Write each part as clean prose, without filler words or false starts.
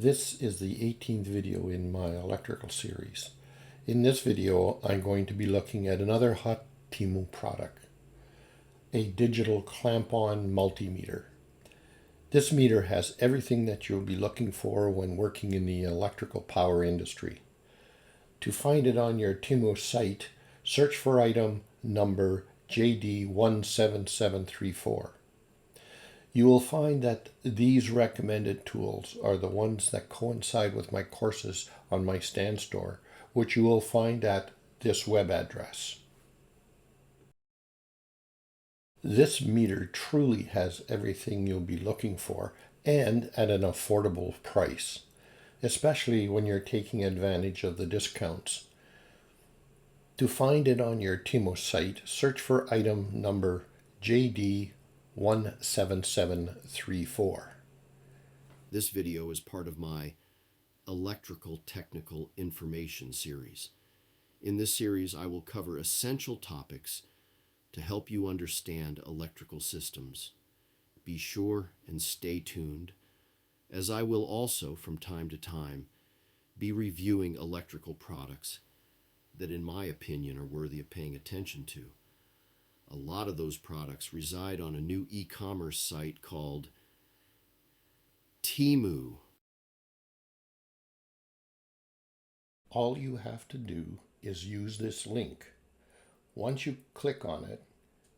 This is the 18th video in my electrical series. In this video, I'm going to be looking at another hot 𝐃𝐈𝐒𝐂𝐋𝐀 product, a digital clamp-on multimeter. This meter has everything that you'll be looking for when working in the electrical power industry. To find it on your 𝐃𝐈𝐒𝐂𝐋𝐀 site, search for item number JD17734. You will find that these recommended tools are the ones that coincide with my courses on my stand store, which you will find at this web address. This meter truly has everything you'll be looking for and at an affordable price, especially when you're taking advantage of the discounts. To find it on your 𝐃𝐈𝐒𝐂𝐋𝐀 site, search for item number JD17734. This video is part of my Electrical Technical Information series. In this series, I will cover essential topics to help you understand electrical systems. Be sure and stay tuned, as I will also, from time to time, be reviewing electrical products that, in my opinion, are worthy of paying attention to. A lot of those products reside on a new e-commerce site called Temu. All you have to do is use this link. Once you click on it,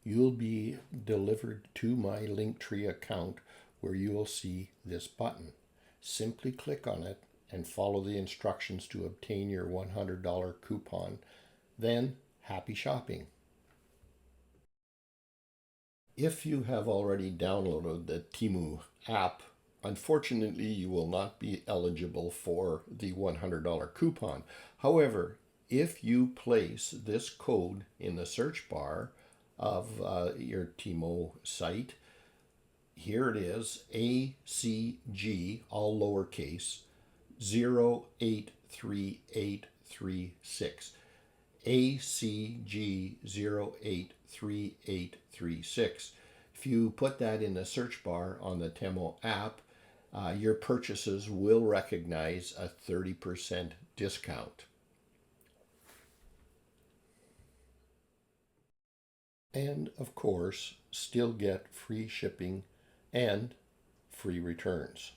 you'll be delivered to my Linktree account where you will see this button. Simply click on it and follow the instructions to obtain your $100 coupon. Then, happy shopping. If you have already downloaded the Temu app, unfortunately you will not be eligible for the $100 coupon. However, if you place this code in the search bar of your Temu site, here it is, ACG, all lowercase, 083836. ACG 083836. If you put that in the search bar on the Temu app, your purchases will recognize a 30% discount. And of course, still get free shipping and free returns.